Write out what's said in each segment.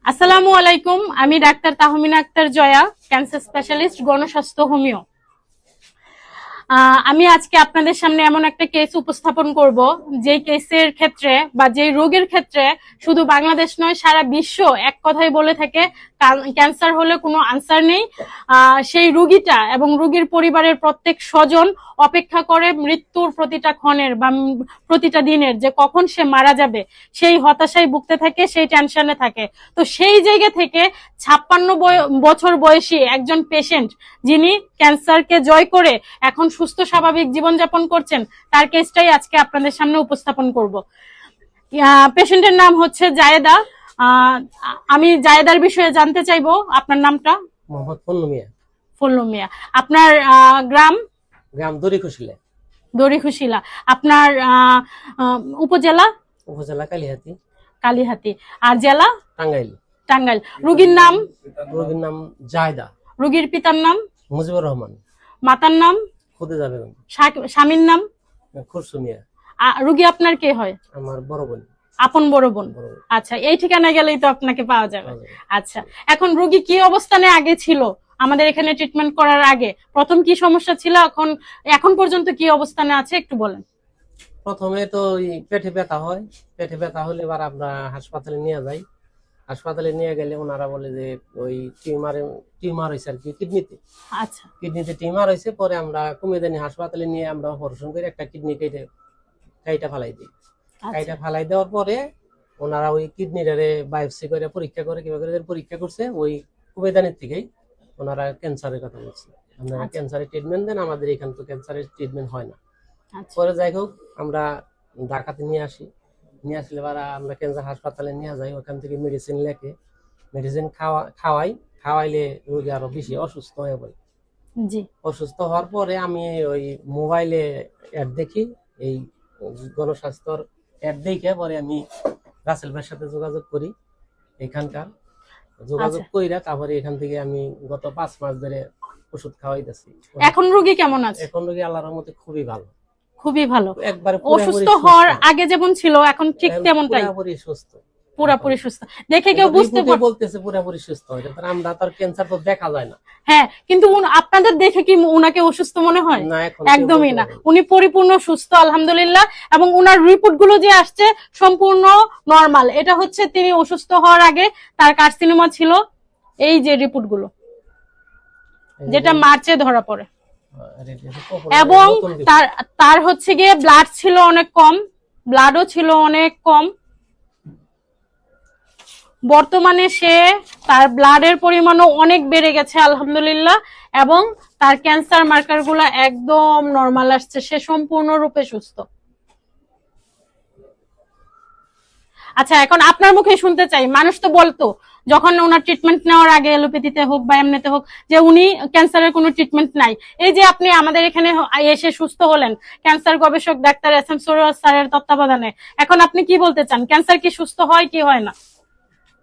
আসসালামু আলাইকুম, আমি doctor Tahmina Akter Joya, cancer specialist, Gonoshasthaya, homeo. আমি আজকে আপনাদের সামনে এমন একটা কেস উপস্থাপন করব যে কেসের ক্ষেত্রে বা যে রোগের ক্ষেত্রে শুধু বাংলাদেশ নয়, সারা বিশ্ব এক কথাই বলে থাকে ক্যান্সার হলে কোনো আনসার নেই। সেই রোগীটা এবং রোগীর পরিবারের প্রত্যেক স্বজন অপেক্ষা করে মৃত্যুর প্রতিটা ক্ষণের বা প্রতিটা দিনের, যে কখন সে মারা যাবে সেই হতাশায় ভুগতে থাকে, সেই টেনশনে থাকে। তো সেই জায়গা থেকে 56 বছর বয়সী একজন পেশেন্ট, যিনি ক্যান্সারকে জয় করে এখন সুস্থ স্বাভাবিক জীবনযাপন করছেন, তার কেসটাই আজকে আপনাদের সামনে উপস্থাপন করব। পেশেন্টের নাম হচ্ছে জায়েদা। আমি জায়েদার বিষয়ে জানতে চাইবো, আপনার নামটা? মোহাম্মদ ফল্লু মিয়া। ফল্লু মিয়া। আপনার গ্রাম? গ্রাম দড়িখুশিলা। দড়িখুশিলা। আপনার উপজেলা? উপজেলা কালিহাতী। কালিহাতী। আর জেলা? টাঙ্গাইল। টাঙ্গাইল। রোগীর নাম? রোগীর নাম জায়দা। রোগীর পিতার নাম? মুজিবুর রহমান। মাতার নাম? খুদেজা বেগম। স্বামীর নাম? খুরশু মিয়া। রোগী আপনার কে হয়? আমার বড় বোন। আপন বড় বোন। আচ্ছা, এই ঠিকানায় গেলেই তো আপনাকে পাওয়া যাবে। আচ্ছা, এখন রোগী কি অবস্থানে আগে ছিল আমাদের এখানে ট্রিটমেন্ট করার আগে? প্রথম কি সমস্যা ছিল, এখন পর্যন্ত কি অবস্থানে আছে একটু বলেন। প্রথমে তো পেটে ব্যথা হয়। পেটে ব্যথা হলে এবার আমরা হাসপাতালে নিয়ে যাই। হাসপাতালে নিয়ে গেলে ওনারা বলে যে ওই টিউমার হয়েছে আর কি কিডনিতে। আচ্ছা, কিডনিতে টিউমার হয়েছে। পরে আমরা কুমিদানি হাসপাতালে নিয়ে আমরা অপারেশন করে একটা কিডনি কাইটা ফালাই দিই। কাইটা ফালাই দেওয়ার পরে ওনারা ওই কিডনিটারে বায়োপসি করে পরীক্ষা করে কিভাবে পরীক্ষা করছে, ওই কুমিদানির থেকেই ওনারা ক্যান্সারের কথা বলছে। আপনারা ক্যান্সারের ট্রিটমেন্ট দেন, আমাদের এখানে তো ক্যান্সারের ট্রিটমেন্ট হয় না। পরে যাই হোক আমরা ঢাকাতে নিয়ে আসলে আমরা ক্যান্সার হাসপাতালে নিয়ে যাই। ওখান থেকে মেডিসিন লেখে, মেডিসিন খাওয়াইলে রোগী আরো বেশি অসুস্থ হয়ে পড়ে। অসুস্থ হওয়ার পরে আমি ওই মোবাইলে অ্যাড দেখি, এই গণস্বাস্থ্যর অ্যাড দেখে পরে আমি রাসেল ভাইয়ের সাথে যোগাযোগ করি। এখানকার যোগাযোগ কইরা তারপরে এখান থেকে আমি গত 5 মাস ধরে ওষুধ খাওয়াইতেছি। এখন রোগী কেমন আছে? এখন রোগী আল্লাহর রহমতে খুবই ভালো। খুবই ভালো। একবারে অসুস্থ হওয়ার আগে যেমন ছিল এখন ঠিক তেমনটাই? পুরোপুরি সুস্থ। পুরোপুরি সুস্থ। দেখে কেউ বুঝতে বলতেছে পুরোপুরি সুস্থ হয়েছে, তার আমরা তার ক্যান্সার তো দেখা যায় না। হ্যাঁ, কিন্তু আপনাদের দেখে কি উনাকে অসুস্থ মনে হয়? না, একদমই না। উনি পরিপূর্ণ সুস্থ আলহামদুলিল্লাহ, এবং উনার রিপোর্ট গুলো যে আসছে সম্পূর্ণ নরমাল। এটা হচ্ছে তিনি অসুস্থ হওয়ার আগে তার কার্সিনোমা ছিল, এই যে রিপোর্ট গুলো, যেটা মার্চে ধরা পড়ে। এবং তার হচ্ছে গিয়ে ব্লাড ছিল অনেক কম, ব্লাডও ছিল অনেক কম। বর্তমানে তার ব্লাডের পরিমাণও অনেক বেড়ে গেছে আলহামদুলিল্লাহ, এবং তার ক্যান্সার মার্কার গুলা একদম নরমাল আসছে। সে সম্পূর্ণরূপে সুস্থ। আচ্ছা, এখন আপনার মুখে শুনতে চাই, মানুষ তো বলতো যখন ওনার ট্রিটমেন্ট নেওয়ার আগে এলোপ্যাথিতে হোক বা এমনিতে হোক যে উনি ক্যান্সারের কোনো ট্রিটমেন্ট নাই। এই যে আপনি আমাদের এখানে এসে সুস্থ হলেন ক্যান্সার গবেষক ডাক্তার এস.এম. সরোয়ার স্যারের তত্ত্বাবধানে, এখন আপনি কি বলতে চান, ক্যান্সার কি সুস্থ হয় কি হয় না?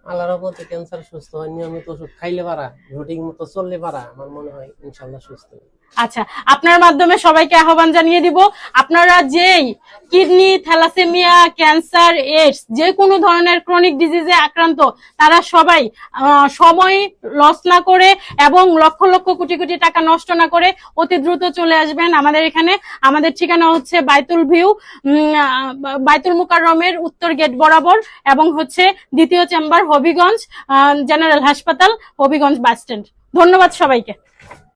আল্লাহর রহমতে ক্যান্সার সুস্থ হয়। নিয়মিত ওষুধ খাইলে পারা, রুটিন মতো চললে পারা, আমার মনে হয় ইনশাআল্লাহ সুস্থ। আচ্ছা, আপনার মাধ্যমে সবাইকে আহ্বান জানিয়ে দিব, আপনারা যেই কিডনি, থ্যালাসেমিয়া, ক্যান্সার, এইডস, যে কোনো ধরনের ক্রনিক ডিজিজে আক্রান্ত, তারা সবাই সময় লস না করে এবং লক্ষ লক্ষ কোটি কোটি টাকা নষ্ট না করে অতি দ্রুত চলে আসবেন আমাদের এখানে। আমাদের ঠিকানা হচ্ছে বাইতুল মুকাররমের উত্তর গেট বরাবর, এবং হচ্ছে 2য় চেম্বার, হবিগঞ্জ জেনারেল হাসপাতাল, হবিগঞ্জ বাস স্ট্যান্ড। ধন্যবাদ সবাইকে।